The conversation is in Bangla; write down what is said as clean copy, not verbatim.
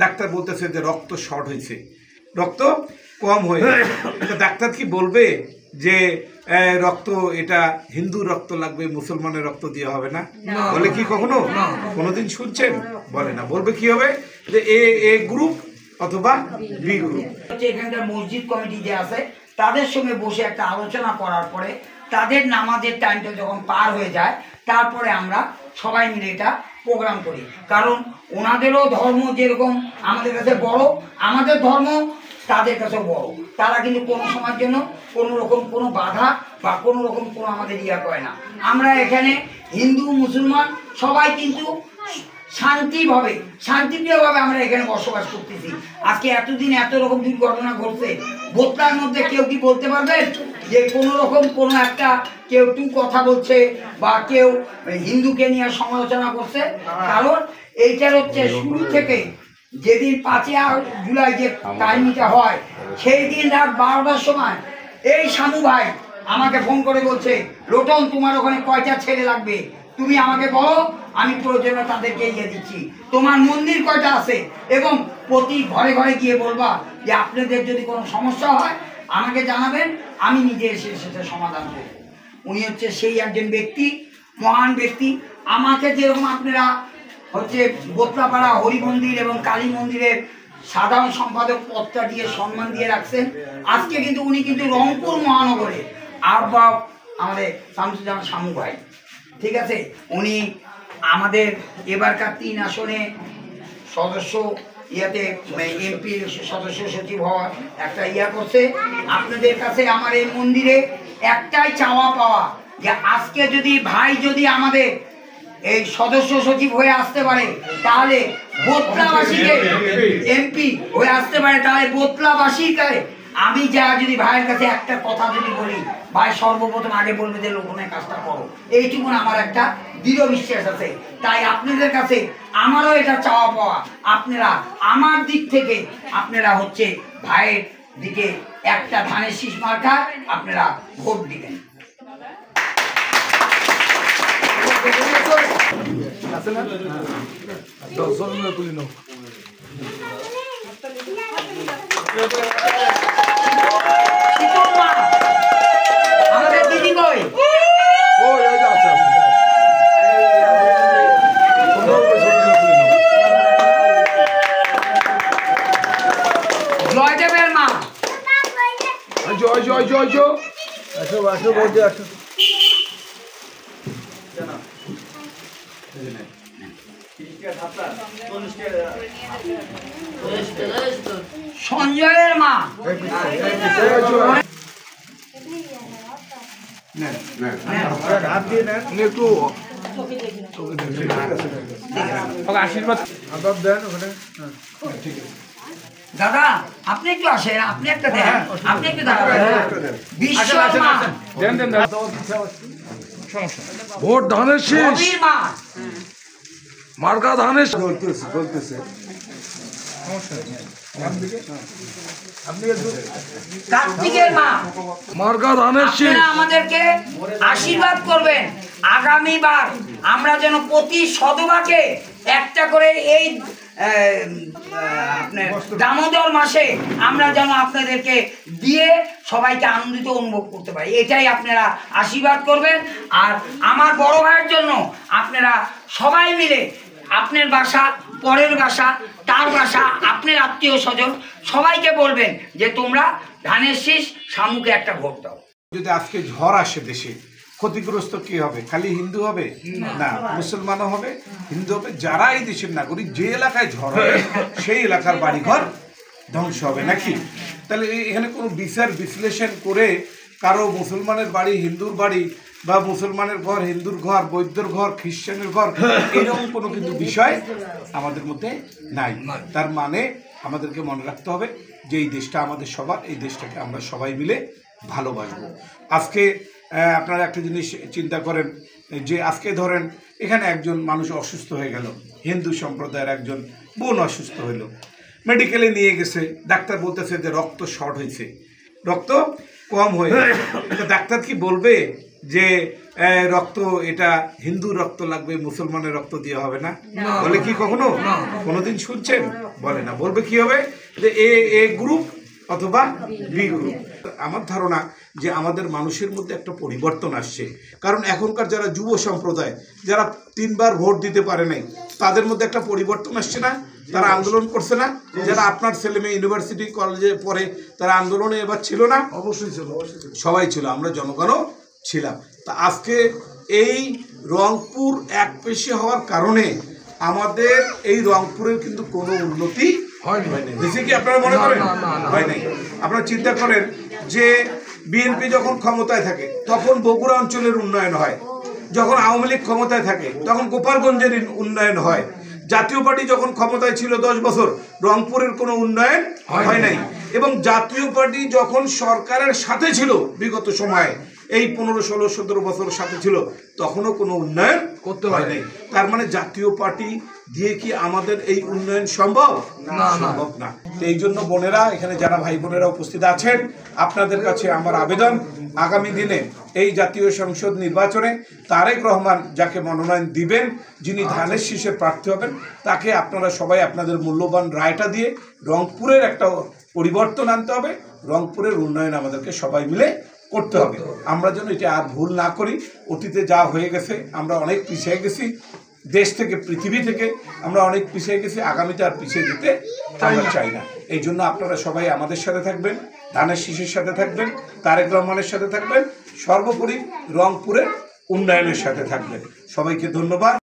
ডাক্তার বলতেছে যে রক্ত শর্ট হয়েছে, রক্ত কম হয়ে, ডাক্তার কি বলবে যে রক্ত এটা হিন্দু রক্ত লাগবে, মুসলমানের রক্ত দিয়ে হবে না? বলে কি কখনো? কোনোদিন শুনছেন? বলে না। বলবে কি হবে যে এ গ্রুপ অথবা বি গ্রুপ। এখানকার মসজিদ কমিটি যে আছে তাদের সঙ্গে বসে একটা আলোচনা করার পরে তাদের নামাজের টাইমটা যখন পার হয়ে যায় তারপরে আমরা সবাই মিলে এটা প্রোগ্রাম করি। কারণ ওনাদেরও ধর্ম যেরকম আমাদের কাছে বড়, আমাদের ধর্ম তাদের কাছেও বড়। তারা কিন্তু কোনো সময়ের জন্য কোনো রকম কোনো বাধা বা কোনো রকম কোনো আমাদের ইয়া করে না। আমরা এখানে হিন্দু মুসলমান সবাই কিন্তু শান্তিপ্রিয়ভাবে আমরা এখানে বসবাস করতেছি। আজকে এতদিন এত রকম দুর্ঘটনা ঘটছে, বোতলার মধ্যে কেউ কি বলতে পারবেন যে কোনো রকম কোনো একটা কেউ টু কথা বলছে বা কেউ হিন্দুকে নিয়ে সমালোচনা করছে? কারণ এইটার হচ্ছে শুরু থেকে যেদিন 5ই জুলাই যে কাহিনীটা হয় সেই দিন রাত 12টার সময় এই শামু ভাই আমাকে ফোন করে বলছে, লোটন তোমার ওখানে কয়টা ছেলে লাগবে, তুমি আমাকে বলো, আমি প্রয়োজনে তাদেরকে এগিয়ে দিচ্ছি। তোমার মন্দির কয়টা আছে এবং প্রতি ঘরে ঘরে গিয়ে বলবা যে আপনাদের যদি কোনো সমস্যা হয় আমাকে জানাবেন, আমি নিজে এসে সেটা সমাধান করব। উনি হচ্ছে সেই একজন ব্যক্তি, মহান ব্যক্তি। আমাকে যেরকম আপনারা হচ্ছে বোতলাপাড়া হরি মন্দির এবং কালী মন্দিরের সাধারণ সম্পাদক পদটা দিয়ে সম্মান দিয়ে রাখছেন, আজকে কিন্তু উনি কিন্তু রংপুর মহানগরে আহ্বায়ক আমাদের শামসুজ্জামান শামু ভাই, ঠিক আছে, উনি আমাদের এবারকার 3 আসনে সদস্য ইয়াতে এমপি সদস্য সচিব হওয়ার একটা ইয়া করছে। আপনাদের কাছে আমার এই মন্দিরে একটাই চাওয়া পাওয়া যে আজকে যদি ভাই যদি আমাদের এই সদস্য সচিব হয়ে আসতে পারে তাহলে বোতলাবাসীকে এমপি হয়ে আসতে পারে তাহলে বোতলাবাসীকে আমি যা যদি ভাইয়ের কাছে একটা কথা যদি বলি, ভাই সর্বপ্রথম আগে বলবে যে লোকনের কাজটা করো, এইটুকুন আমার একটা দৃঢ় বিশ্বাস আছে। তাই আপনাদের কাছে আমারও এটা চাওয়া পাওয়া, আপনারা আমার দিক থেকে আপনারা হচ্ছে ভাইয়ের দিকে একটা ধানের শীষ মার্কা আপনারা ভোট দিবেন। আমাদের দিদি কই? জয়দেবের মা, জয় জয় জয় জয়, আসো আসো বলতে আসো। সঞ্জয়ের মা, আশীর্বাদ দেন ওখানে। দাদা আপনি একটু আসেন, আপনি একটা দেন, আপনি একটু দাঁড়াবেন। বিশ্বর মা, দেন দেন ভোট ধানের শীষ রবির মা, মার্কা ধানের শীষ। বলতেছে কার্তিকের মা, মার্কা ধানের শীষ। আপনারা আমাদেরকে আশীর্বাদ করবেন আগামীবার আমরা যেন প্রতি সদবাকে একটা করে এই আপনার দামোদর মাসে আমরা যেন আপনাদেরকে দিয়ে সবাইকে আনন্দিত অনুভব করতে পারি, এটাই আপনারা আশীর্বাদ করবেন। আর আমার বড় ভাইয়ের জন্য আপনারা সবাই মিলে আপনার বাসা, পরের বাসা, তার বাসা, আপনার আত্মীয় স্বজন সবাইকে বলবেন যে তোমরা ধানের শীষ শামুকে একটা ভোট দাও। যদি আজকে ঝড় আসে দেশে, ক্ষতিগ্রস্ত কি হবে? খালি হিন্দু হবে না, মুসলমানও হবে, হিন্দু হবে। যারা এই দেশের নাগরিক, যে এলাকায় ঝড় হবে সেই এলাকার বাড়িঘর ধ্বংস হবে নাকি? তাহলে এখানে কোনো বিচার বিশ্লেষণ করে কারো মুসলমানের বাড়ি হিন্দুর বাড়ি বা মুসলমানের ঘর হিন্দুর ঘর, বৌদ্ধর ঘর খ্রিস্টানের ঘর, এরকম কোনো কিন্তু বিষয় আমাদের মধ্যে নাই। তার মানে আমাদেরকে মনে রাখতে হবে যে এই দেশটা আমাদের সবার, এই দেশটাকে আমরা সবাই মিলে ভালোবাসবো। আজকে আপনারা একটা জিনিস চিন্তা করেন যে আজকে ধরেন এখানে একজন মানুষ অসুস্থ হয়ে গেল, হিন্দু সম্প্রদায়ের একজন বোন অসুস্থ হলো, মেডিকেলে নিয়ে গেছে, ডাক্তার বলতেছে যে রক্ত শর্ট হয়েছে, রক্ত কম হয়ে, ডাক্তার কি বলবে যে রক্ত এটা হিন্দু রক্ত লাগবে, মুসলমানের রক্ত দিয়ে হবে না, বলে কি কখনো? কোনোদিন শুনছেন? বলে না। বলবে কি হবে? যে এ গ্রুপ অথবা বি গ্রুপ। আমার ধারণা যে আমাদের মানুষের মধ্যে একটা পরিবর্তন আসছে, কারণ এখনকার যারা যুব সম্প্রদায়, যারা 3 বার ভোট দিতে পারে নাই, তাদের মধ্যে একটা পরিবর্তন আসছে না? তারা আন্দোলন করছে না? যারা আপনার ছেলে মেয়ে ইউনিভার্সিটি কলেজে পড়ে তারা আন্দোলনে এবার ছিল না? অবশ্যই ছিল, সবাই ছিল, আমরা জনগণও ছিলাম। তা আজকে এই রংপুর এক পেশে হওয়ার কারণে আমাদের এই রংপুরের কিন্তু কোনো উন্নতি হয় নাই। বেশি কি আপনারা মনে করেন? হয় নাই। আপনারা চিন্তা করেন যে বিএনপি যখন ক্ষমতায় থাকে তখন বগুড়া অঞ্চলের উন্নয়ন হয়, যখন আওয়ামী লীগ ক্ষমতায় থাকে তখন গোপালগঞ্জের উন্নয়ন হয়, জাতীয় পার্টি যখন ক্ষমতায় ছিল 10 বছর রংপুরের কোনো উন্নয়ন হয় নাই, এবং জাতীয় পার্টি যখন সরকারের সাথে ছিল বিগত সময়ে এই 15, 16, 17 বছর সাথে ছিল তখনও কোনো উন্নয়ন করতে হয় নাই। তার মানে জাতীয় পার্টি দিয়ে কি আমাদের এই উন্নয়ন সম্ভব? সম্ভব না। এই জন্য বোনেরা, এখানে যারা ভাই বোনেরা উপস্থিত আছেন, আপনাদের কাছে আমার আবেদন, আগামী দিনে এই জাতীয় সংসদ নির্বাচনে তারেক রহমান যাকে মনোনয়ন দিবেন, যিনি ধানের শীষের প্রার্থী হবেন, তাকে আপনারা সবাই আপনাদের মূল্যবান রায়টা দিয়ে রংপুরের একটা পরিবর্তন আনতে হবে। রংপুরের উন্নয়ন আমাদেরকে সবাই মিলে করতে হবে। আমরা যেন এটা আর ভুল না করি। অতীতে যা হয়ে গেছে, আমরা অনেক পিছিয়ে গেছি, দেশ থেকে পৃথিবী থেকে আমরা অনেক পিছিয়ে গেছি, আগামীতে আর পিছিয়ে যেতে আমরা চাই না। এই জন্য আপনারা সবাই আমাদের সাথে থাকবেন, ধানের শীষের সাথে থাকবেন, তারেক রহমানের সাথে থাকবেন, সর্বোপরি রংপুরের উন্নয়নের সাথে থাকবেন। সবাইকে ধন্যবাদ।